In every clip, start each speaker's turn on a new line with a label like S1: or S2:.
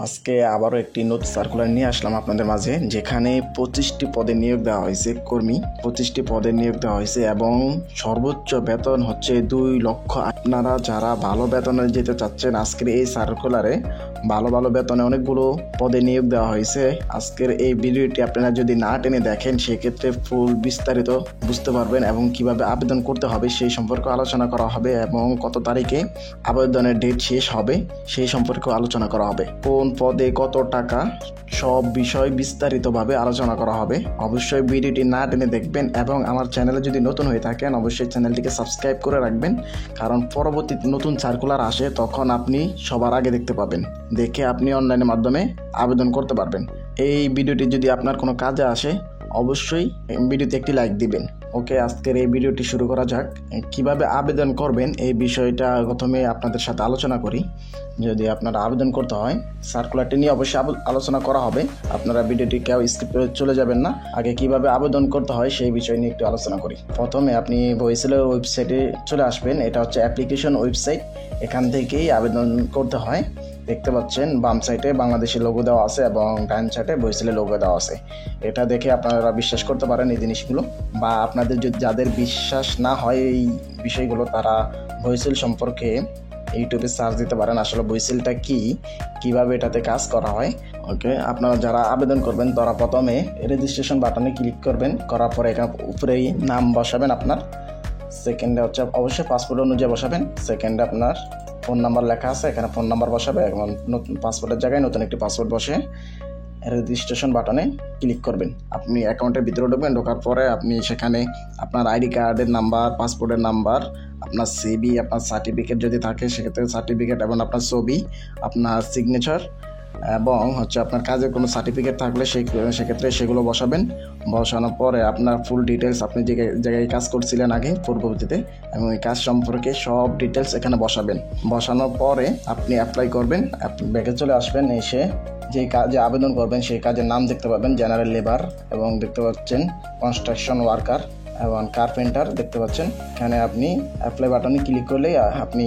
S1: আজকে আবারও একটি নতুন সার্কুলার নিয়ে আসলাম আপনাদের মাঝে, যেখানে 25টি পদে নিয়োগ দেওয়া হয়েছে কর্মী। 25টি পদে নিয়োগ দেওয়া হয়েছে এবং সর্বোচ্চ বেতন হচ্ছে 2 লক্ষ। আপনারা যারা ভালো বেতনে যেতে চাচ্ছেন, আজকের এই সার্কুলারে ভালো বেতনে অনেকগুলো পদে নিয়োগ দেওয়া হয়েছে। আজকের এই ভিডিওটি আপনারা যদি না টেনে দেখেন, সেক্ষেত্রে ফুল বিস্তারিত বুঝতে পারবেন এবং কিভাবে আবেদন করতে হবে সেই সম্পর্কে আলোচনা করা হবে এবং কত তারিখে আবেদনের ডেট শেষ হবে সেই সম্পর্কে আলোচনা করা হবে। কোন পদে কত টাকা, সব বিষয় বিস্তারিতভাবে আলোচনা করা হবে। অবশ্যই ভিডিওটি না টেনে দেখবেন এবং আমার চ্যানেলে যদি নতুন হয়ে থাকেন অবশ্যই চ্যানেলটিকে সাবস্ক্রাইব করে রাখবেন, কারণ পরবর্তী নতুন সার্কুলার আসে তখন আপনি সবার আগে দেখতে পাবেন, দেখে আপনি অনলাইনের মাধ্যমে আবেদন করতে পারবেন। এই ভিডিওটি যদি আপনার কোনো কাজে আসে অবশ্যই ভিডিওতে একটি লাইক দিবেন। ওকে, আজকের এই ভিডিওটি শুরু করা যাক। কিভাবে আবেদন করবেন এই বিষয়টা প্রথমে আপনাদের সাথে আলোচনা করি। যদি আপনারা আবেদন করতে হয়, সার্কুলারটি নিয়ে অবশ্যই আলোচনা করা হবে। আপনারা ভিডিওটি কেউ স্কিপ করে চলে যাবেন না। আগে কিভাবে আবেদন করতে হয় সেই বিষয় নিয়ে একটু আলোচনা করি। প্রথমে আপনি ভয়েসেলের ওয়েবসাইটে চলে আসবেন। এটা হচ্ছে অ্যাপ্লিকেশন ওয়েবসাইট, এখান থেকেই আবেদন করতে হয়। দেখতে পাচ্ছেন বাম সাইডে বাংলাদেশের লোগো দেওয়া আছে এবং ডান সাইডে ভয়েসেলের লোগো দেওয়া আছে। এটা দেখে আপনারা বিশ্বাস করতে পারেন এই জিনিসগুলো, বা আপনাদের যদি যাদের বিশ্বাস না হয় এই বিষয়গুলো, তারা ভয়েসেল সম্পর্কে ইউটিউবে সার্চ দিতে পারেন। আসলে ভয়েসেলটা কিভাবে এটাতে কাজ করা হয়। ওকে, আপনারা যারা আবেদন করবেন তারা প্রথমে রেজিস্ট্রেশন বাটনে ক্লিক করবেন। করার পরে এখানে উপরেই নাম বসাবেন আপনার। সেকেন্ডে হচ্ছে অবশ্যই পাসপোর্ট অনুযায়ী বসাবেন। সেকেন্ডে আপনার ফোন নাম্বার লেখা আছে, এখানে ফোন নাম্বার বসাবে এবং নতুন পাসপোর্টের জায়গায় নতুন একটি পাসপোর্ট বসে রেজিস্ট্রেশন বাটনে ক্লিক করবেন। আপনি অ্যাকাউন্টের ভিতরে ঢুকবেন। ঢোকার পরে আপনি সেখানে আপনার আইডি কার্ডের নাম্বার, পাসপোর্টের নাম্বার, আপনার সিবি, আপনার সার্টিফিকেট যদি থাকে সেক্ষেত্রে সার্টিফিকেট এবং আপনার ছবি, আপনার সিগনেচার এবং হচ্ছে আপনার কাজের কোনো সার্টিফিকেট থাকলে সেক্ষেত্রে সেগুলো বসাবেন। বসানোর পরে আপনার ফুল ডিটেলস, আপনি যে জায়গায় কাজ করছিলেন আগে পূর্ববর্তীতে এবং এই কাজ সম্পর্কে সব ডিটেলস এখানে বসাবেন। বসানোর পরে আপনি অ্যাপ্লাই করবেন। ব্যাকে চলে আসবেন। এসে যে কাজে আবেদন করবেন সেই কাজের নাম দেখতে পাবেন, জেনারেল লেবার, এবং দেখতে পাচ্ছেন কনস্ট্রাকশন ওয়ার্কার এবং কার্পেন্টার দেখতে পাচ্ছেন। এখানে আপনি অ্যাপ্লাই বাটনে ক্লিক করলেই আপনি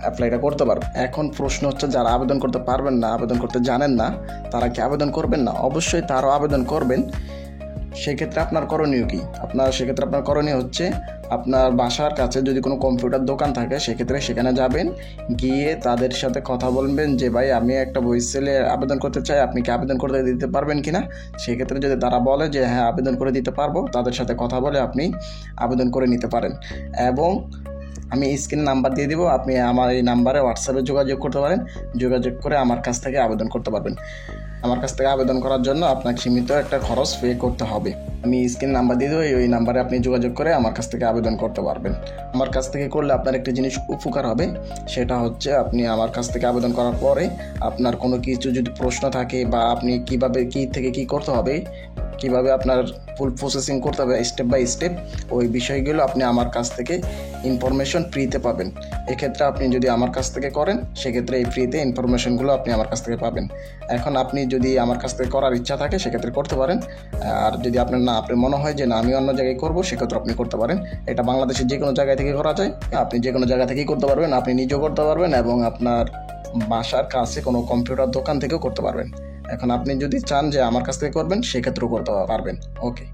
S1: অ্যাপ্লাইটা করতে পারবেন। এখন প্রশ্ন হচ্ছে, যারা আবেদন করতে পারবেন না, আবেদন করতে জানেন না, তারা কি আবেদন করবেন না? অবশ্যই তারাও আবেদন করবেন। সেক্ষেত্রে আপনার করণীয় কি? আপনার করণীয় হচ্ছে, আপনার বাসার কাছে যদি কোনো কম্পিউটার দোকান থাকে সেক্ষেত্রে সেখানে যাবেন, গিয়ে তাদের সাথে কথা বলবেন যে ভাই আমি একটা ভয়েসেলে আবেদন করতে চাই, আপনি কি আবেদন করতে দিতে পারবেন কিনা। সেক্ষেত্রে যদি তারা বলে যে হ্যাঁ আবেদন করে দিতে পারবো, তাদের সাথে কথা বলে আপনি আবেদন করে নিতে পারেন। এবং আমি স্ক্রিন নাম্বার দিয়ে দিব, আপনি আমার এই নাম্বারে হোয়াটসঅ্যাপে যোগাযোগ করতে পারেন। যোগাযোগ করে আমার কাছ থেকে আবেদন করতে পারবেন। আমার কাছ থেকে আবেদন করার জন্য আপনাকে সীমিত একটা খরচ পে করতে হবে। আমি স্ক্রিন নাম্বার দিয়ে দেবো, ওই নাম্বারে আপনি যোগাযোগ করে আমার কাছ থেকে আবেদন করতে পারবেন। আমার কাছ থেকে করলে আপনার একটা জিনিস উপকার হবে, সেটা হচ্ছে আপনি আমার কাছ থেকে আবেদন করার পরে আপনার কোনো কিছু যদি প্রশ্ন থাকে বা আপনি কিভাবে কি করতে হবে, কিভাবে আপনার ফুল প্রসেসিং করতে হবে স্টেপ বাই স্টেপ, ওই বিষয়গুলো আপনি আমার কাছ থেকে ইনফরমেশন ফ্রিতে পাবেন। এক্ষেত্রে আপনি যদি আমার কাছ থেকে করেন সেক্ষেত্রে এই ফ্রিতে ইনফরমেশনগুলো আপনি আমার কাছ থেকে পাবেন। এখন আপনি যদি আমার কাছ থেকে করার ইচ্ছা থাকে সেক্ষেত্রে করতে পারেন, আর যদি আপনার মনে হয় যে না আমি অন্য জায়গায় করবো, সেক্ষেত্রে আপনি করতে পারেন। এটা বাংলাদেশের যে কোনো জায়গায় থেকে করা যায়, আপনি যে কোনো জায়গা থেকেই করতে পারবেন, আপনি নিজেও করতে পারবেন এবং আপনার বাসার কাছে কোনো কম্পিউটার দোকান থেকেও করতে পারবেন। এখন আপনি যদি চান যে আমার কাছ থেকে করবেন সেক্ষেত্রেও করতে পারবেন। ওকে,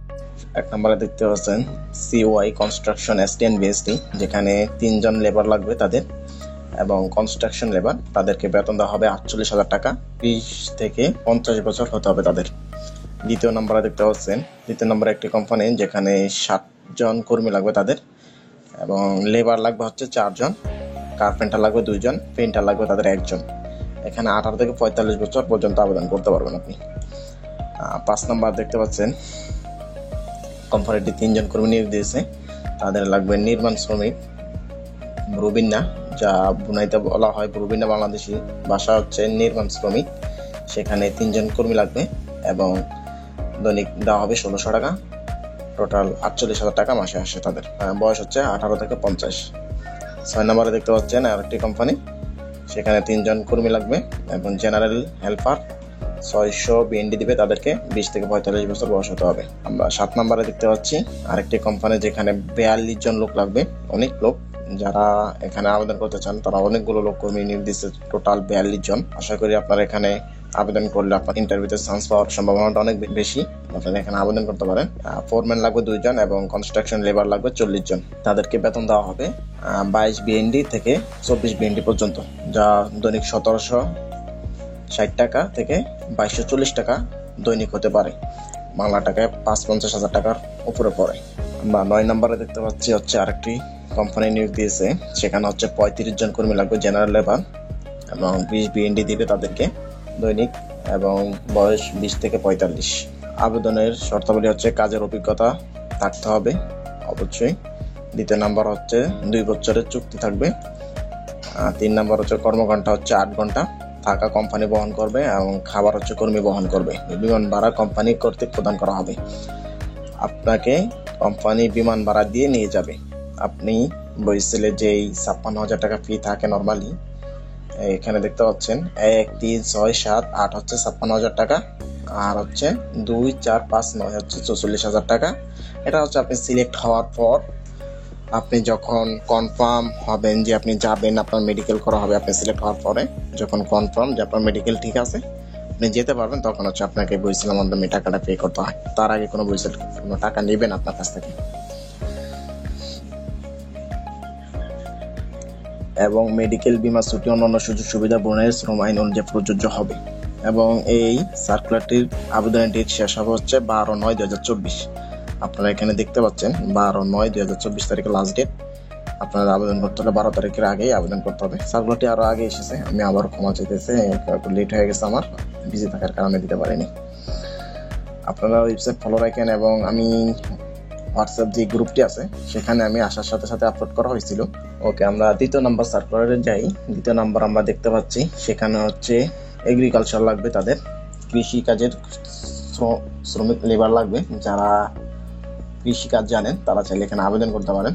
S1: 1 নম্বরে দেখতে পাচ্ছেন COI কনস্ট্রাকশন অ্যাসিস্ট্যান্ট বিএসটি, যেখানে 3 জন লেবার লাগবে তাদের, এবং কনস্ট্রাকশন লেবার তাদেরকে বেতন দেওয়া হবে 48,000 টাকা। 20 থেকে 50 বছর হতে হবে তাদের। দ্বিতীয় নম্বরে দেখতে পাচ্ছেন, দ্বিতীয় নম্বরে একটি কোম্পানি যেখানে 60 জন কর্মী লাগবে তাদের, এবং লেবার লাগবে হচ্ছে 4 জন, কার্পেন্টার লাগবে 2 জন, পেইন্টার লাগবে তাদের 1 জন। এখানে 18 থেকে 45 বছর পর্যন্ত আবেদন করতে পারবেন আপনি। 5 নম্বর দেখতে পাচ্ছেন, কোম্পানিটি 3 জন কর্মী নিয়োগ দিয়েছে। তাদের লাগবে নির্মাণ শ্রমিক, রুবিনা, যা বুনাইতে বলা হয় রুবিনা, বাংলাদেশি ভাষা হচ্ছে নির্মাণ শ্রমিক। সেখানে 3 জন কর্মী লাগবে এবং দৈনিক দেওয়া হবে 1600 টাকা। টোটাল 48,000 টাকা মাসে আসে তাদের। বয়স হচ্ছে 18 থেকে 50। 6 নম্বরে দেখতে পাচ্ছেন আরেকটি কোম্পানি, সেখানে 3 জন কর্মী লাগবে এবং জেনারেল হেল্পার 600 বিএনডি দিবে তাদেরকে। 20 থেকে 45 বছর বয়স হতে হবে। আমরা 7 নম্বরে দেখতে পাচ্ছি আরেকটি কোম্পানি, যেখানে 42 জন লোক লাগবে। অনেক লোক যারা এখানে আবেদন করতে চান তারা অনেকগুলো লোক কর্মী নিয়োগ দিচ্ছে, টোটাল 42 জন। আশা করি আপনারা এখানে আবেদন করলে আপনার ইন্টারভিউতে চান্স পাওয়ার সম্ভাবনাটা অনেক বেশি। আপনারা এখানে আবেদন করতে পারেন। ফোরম্যান লাগবে 2 জন এবং কনস্ট্রাকশন লেবার লাগবে 40 জন। তাদেরকে বেতন দেওয়া হবে 22 BND থেকে 24 BND পর্যন্ত, যা দৈনিক 1760 টাকা থেকে 2240 টাকা দৈনিক হতে পারে। বাংলা টাকায় ৫-৫০ হাজার টাকার উপরে পড়ে। আমরা 9 নম্বরে দেখতে পাচ্ছি হচ্ছে আরেকটি কোম্পানি নিয়োগ দিয়েছে। সেখানে হচ্ছে 35 জন কর্মী লাগবে জেনারেল লেবার এবং 20 BND দিবে তাদেরকে দৈনিক এবং বয়স 20 থেকে 45। আবেদনের শর্তাবলী হচ্ছে কাজের অভিজ্ঞতা থাকতে হবে অবশ্যই। দ্বিতীয় নাম্বার হচ্ছে 2 বছরের চুক্তি থাকবে। 3 নাম্বার হচ্ছে কর্মঘণ্টা হচ্ছে 8 ঘন্টা, থাকা কোম্পানি বহন করবে এবং খাবার হচ্ছে কর্মী বহন করবে। বিমান ভাড়া কোম্পানি কর্তৃক প্রদান করা হবে। আপনাকে কোম্পানি বিমান ভাড়া দিয়ে নিয়ে যাবে। আপনি বরিশালে যেই 56,000 টাকা ফি থাকে নর্মালি, এখানে দেখতে পাচ্ছেন 1, 3, 6, 7, 8 হচ্ছে 56,000 টাকা, আর হচ্ছে 2, 4, 5, 9 হচ্ছে 44,000 টাকা। এটা হচ্ছে আপনি সিলেক্ট হওয়ার পর, আপনি যখন কনফার্ম হবেন যে আপনি যাবেন, আপনার মেডিকেল করা হবে। আপনি সিলেক্ট হওয়ার পরে যখন কনফার্ম যে আপনার মেডিকেল ঠিক আছে, আপনি যেতে পারবেন, তখন হচ্ছে আপনাকে বরিশালের মাধ্যমে টাকাটা পে করতে হয়। তার আগে কোনো বরিশাল কোনো টাকা নেবেন আপনার কাছ থেকে। এবং মেডিকেল বীমা ছুটি অন্যান্য সুযোগ সুবিধা বর্ণের শ্রম আইন অনুযায়ী প্রযোজ্য হবে। এবং এই সার্কুলারটির আবেদনের ডেট শেষ হবে হচ্ছে 12/9/2024। আপনারা এখানে দেখতে পাচ্ছেন 12/9/2024 তারিখে লাস্ট ডেট। আপনারা আবেদন করতে হলে 12 তারিখের আগেই আবেদন করতে হবে। সার্কুলারটি আরো আগে এসেছে, আমি আবার ক্ষমা চাইতেছি, একটু লেট হয়ে গেছে, আমার বিজি থাকার কারণে দিতে পারিনি। আপনারা ওয়েবসাইট ফলো রাখেন এবং আমি হোয়াটসঅ্যাপ যে গ্রুপটি আছে সেখানে আমি আসার সাথে সাথে আপলোড করা হয়েছিল। ওকে, আমরা 2 নম্বর সার্কুলারে যাই। 2 নম্বর আমরা দেখতে পাচ্ছি সেখানে হচ্ছে এগ্রিকালচার লাগবে, তাদের কৃষি কাজের শ্রমিক লেবার লাগবে। যারা কৃষি কাজ জানেন তারা চাইলে এখানে আবেদন করতে পারেন।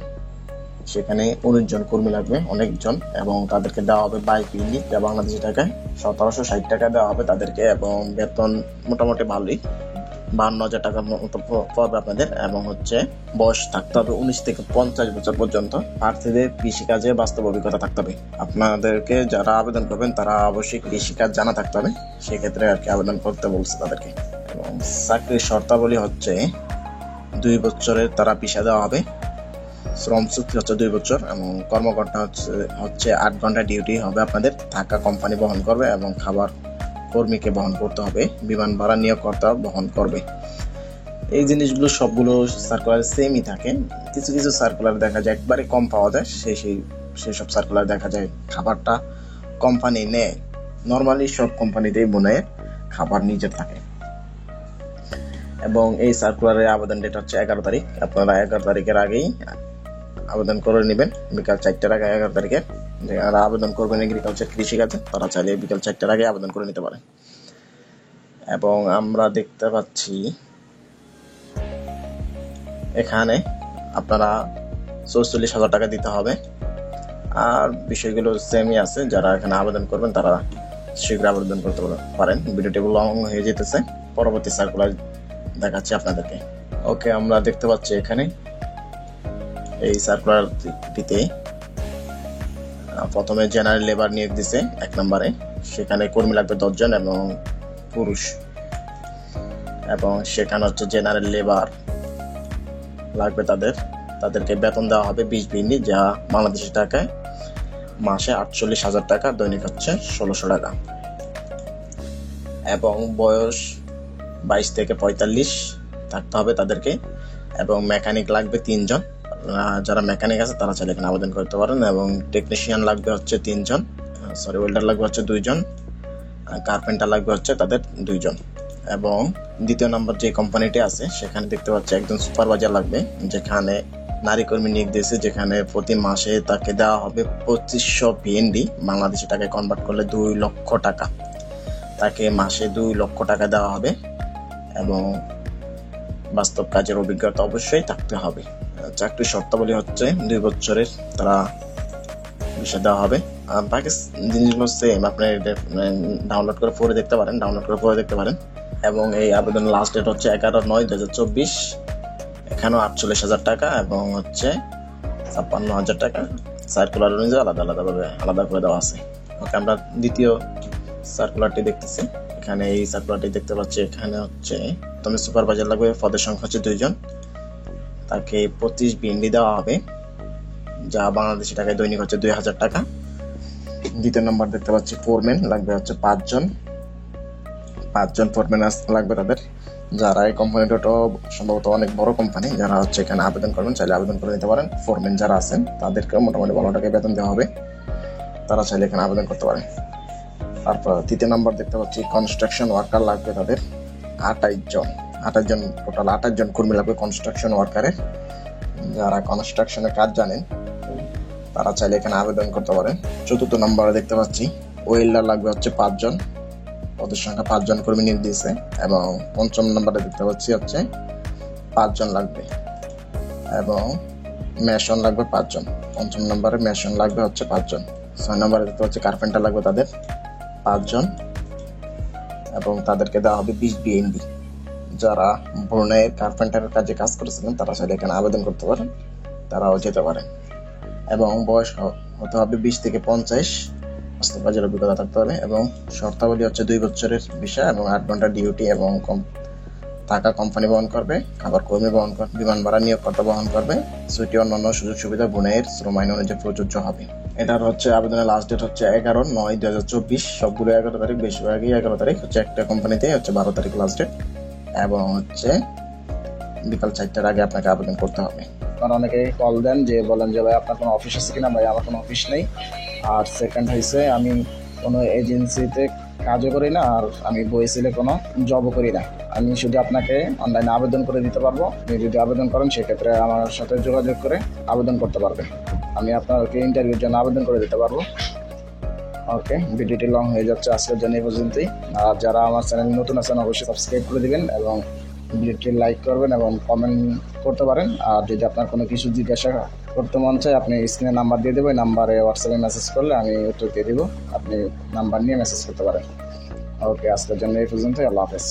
S1: সেখানে 19 জন কর্মী লাগবে, অনেকজন, এবং তাদেরকে দেওয়া হবে 22 BND, যা বাংলাদেশি টাকায় 1760 টাকা দেওয়া হবে তাদেরকে। এবং বেতন মোটামুটি ভালোই, 52,000 টাকার মতো পাবে আপনাদের। এবং হচ্ছে বয়স থাকতে হবে 19 থেকে 50 বছর পর্যন্ত। প্রার্থীদের কৃষিকাজে বাস্তব অভিজ্ঞতা থাকতে হবে। আপনাদেরকে যারা আবেদন করবেন তারা অবশ্যই কৃষিকাজ জানা থাকতে হবে, সেক্ষেত্রে আর কি আবেদন করতে বলছে তাদেরকে। এবং চাকরির শর্তাবলী হচ্ছে 2 বছরের তারা ভিসা দেওয়া হবে। শ্রম চুক্তি হচ্ছে 2 বছর এবং কর্মঘণ্টা হচ্ছে 8 ঘন্টা ডিউটি হবে আপনাদের। থাকা কোম্পানি বহন করবে এবং খাবার কর্মীকে বহন করতে হবে। বিমান ভাড়া নিয়োগকর্তা বহন করবে। এই জিনিসগুলো সবগুলো সার্কুলার সেমই থাকে। কিছু কিছু সার্কুলার দেখা যায় একবারে কম পাওয়া যায়, সেই সব সার্কুলার দেখা যায় খাবারটা কোম্পানি নেয়। নর্মালি সব কোম্পানিতেই মনে খাবার নিজের থাকে। এবং এই সার্কুলারের আবেদন ডেট হচ্ছে 11 তারিখ। আপনারা 11 তারিখের আগেই আবেদন করে নেবেন, বিকাল 4টার আগে। 11 তারিখে যারা আবেদন করবেন এগ্রিকালচার কৃষিকাজে, তারা চাইলে বিকাল 4টার আগে আবেদন করে নিতে পারেন। এবং আমরা দেখতে পাচ্ছি এখানে আপনারা 44,000 টাকা দিতে হবে। আর বিষয়গুলো সেমই আছে, যারা এখানে আবেদন করবেন তারা শীঘ্র আবেদন করতে পারেন। ভিডিওটি লং হয়ে যেতেছে, পরবর্তী সার্কুলার দেখাচ্ছি আপনাদেরকে। ওকে, আমরা দেখতে পাচ্ছি এখানে এই সার্কুলারটিতে প্রথমে জেনারেল লেবার নিয়োগ দিছে 1 নম্বরে। সেখানে কর্মী লাগবে 10 জন এবং পুরুষ। এবং সেখানে হচ্ছে জেনারেল লেবার লাগবে তাদেরকে বেতন দেওয়া হবে 20 BND, যা বাংলাদেশি টাকায় মাসে 48,000 টাকা, দৈনিক হচ্ছে 1600 টাকা। এবং বয়স 22 থেকে 45 থাকতে হবে তাদেরকে। এবং মেকানিক লাগবে 3 জন। যারা মেকানিক আছে তারা চাইলে এখানে আবেদন করতে পারেন। এবং টেকনিশিয়ান লাগবে হচ্ছে 3 জন, ওয়েল্ডার লাগবে হচ্ছে 2 জন, কার্পেন্টার লাগবে হচ্ছে তাদের 2 জন। এবং 2 নম্বর যে কোম্পানিটি আছে সেখানে দেখতে পাচ্ছি একজন সুপারভাইজার লাগবে, যেখানে নারী কর্মী নিয়োগ দিয়েছে, যেখানে প্রতি মাসে তাকে দেওয়া হবে 2500 BND, বাংলাদেশি টাকায় কনভার্ট করলে 2 লক্ষ টাকা। তাকে মাসে 2 লক্ষ টাকা দেওয়া হবে। এবং বাস্তব কাজের অভিজ্ঞতা অবশ্যই থাকতে হবে। চাকরির শর্তাবলী হচ্ছে 2 বছরের তারা ভিসা দেওয়া হবে। আর বাকি জিনিসগুলো সেম, আপনি ডাউনলোড করে পড়ে দেখতে পারেন। এবং এই আবেদন লাস্ট ডেট হচ্ছে 11/9/2024। এখানেও 48,000 টাকা এবং হচ্ছে 56,000 টাকা সার্কুলার অনুযায়ী আলাদা করে দেওয়া আছে। ওকে, আমরা দ্বিতীয় সার্কুলারটি দেখতেছি। এখানে এই সার্কুলারটি দেখতে পাচ্ছি। এখানে হচ্ছে তুমি সুপারভাইজার লাগবে, পদের সংখ্যা হচ্ছে 2 জন, তাকে 25 বিএনডি দেওয়া হবে, যা বাংলাদেশি টাকায় দৈনিক হচ্ছে 2000 টাকা। দ্বিতীয় নম্বর দেখতে পাচ্ছি ফোরম্যান লাগবে হচ্ছে 5 জন ফোরম্যান লাগবে তাদের, যারা এই কোম্পানিটা সম্ভবত অনেক বড় কোম্পানি, যারা হচ্ছে এখানে আবেদন করবেন চাইলে আবেদন করে নিতে পারেন। ফোরম্যান যারা আছেন তাদেরকে মোটামুটি ভালো টাকায় বেতন দেওয়া হবে, তারা চাইলে এখানে আবেদন করতে পারেন। তারপর তৃতীয় নম্বর দেখতে পাচ্ছি কনস্ট্রাকশন ওয়ার্কার লাগবে তাদের 28 জন টোটাল 28 জন কর্মী লাগবে কনস্ট্রাকশন ওয়ার্কারের, যারা কনস্ট্রাকশনের কাজ জানেন তারা চাইলে এখানে আবেদন করতে পারেন। চতুর্থ নম্বরে দেখতে পাচ্ছি ওয়েল্ডার লাগবে হচ্ছে 5 জন, পদের সংখ্যা 5 জন কর্মী নিয়োগ দিয়েছে। এবং পঞ্চম নম্বরে দেখতে পাচ্ছি হচ্ছে 5 জন লাগবে, এবং মেশন লাগবে 5 জন। পঞ্চম নম্বরে মেশন লাগবে হচ্ছে 5 জন। 6 নম্বরে দেখতে পাচ্ছি কার্পেন্টার লাগবে তাদের 5 জন, এবং তাদেরকে দেওয়া হবে 20 বিএনডি। যারা ব্রুনাইয়ের কার্পেন্টারের কাজে কাজ করেছিলেন তারা চাইলে এখানে আবেদন করতে পারেন, তারাও যেতে পারেন। এবং বয়স হতে হবে 20 থেকে 50, বাস্তবকাজের অভিজ্ঞতা থাকতে হবে, এবং শর্তাবলী হচ্ছে 2 বছরের ভিসা এবং 8 ঘন্টা ডিউটি, এবং টাকা কোম্পানি বহন করবে, খাবার কর্মী বহন করবে, বিমান ভাড়া নিয়োগকর্তা বহন করবে, ছুটি অন্যান্য সুযোগ সুবিধা ব্রুনাইয়ের শ্রম আইন অনুযায়ী প্রযোজ্য হবে। এটার হচ্ছে আবেদনের লাস্ট ডেট হচ্ছে 11/9/2024, সবগুলো 11 তারিখ, বেশিরভাগই 11 তারিখ হচ্ছে, একটা কোম্পানিতে হচ্ছে 12 তারিখ লাস্ট ডেট, এবং হচ্ছে বিকাল 4টার আগে আপনাকে আবেদন করতে হবে। আপনারা অনেকে কল দেন যে বলেন যে ভাই আপনার কোনো অফিস আছে কিনা, ভাই আমার কোনো অফিস নেই। আর সেকেন্ড হয়েছে আমি কোনো এজেন্সিতে কাজও করি না, আর আমি বইসিলে কোনো জবও করি না, আমি শুধু আপনাকে অনলাইনে আবেদন করে দিতে পারবো। আপনি যদি আবেদন করেন সেক্ষেত্রে আমার সাথে যোগাযোগ করে আবেদন করতে পারবেন, আমি আপনাকে ইন্টারভিউর জন্য আবেদন করে দিতে পারবো। ওকে, ভিডিওটি লং হয়ে যাচ্ছে, আজকের জন্য এই পর্যন্তই। আর যারা আমার চ্যানেল নতুন আছেন অবশ্যই সাবস্ক্রাইব করে দিবেন, এবং ভিডিওটি লাইক করবেন এবং কমেন্ট করতে পারেন। আর যদি আপনার কোনো কিছু জিজ্ঞাসা করতে মন চায় আপনি স্ক্রিনে নাম্বার দিয়ে দেবো, এই নাম্বারে হোয়াটসঅ্যাপে মেসেজ করলে আমি উত্তর দিয়ে দেবো, আপনি নাম্বার নিয়ে মেসেজ করতে পারেন। ওকে, আজকের জন্য এই পর্যন্তই, আল্লাহ হাফেজ।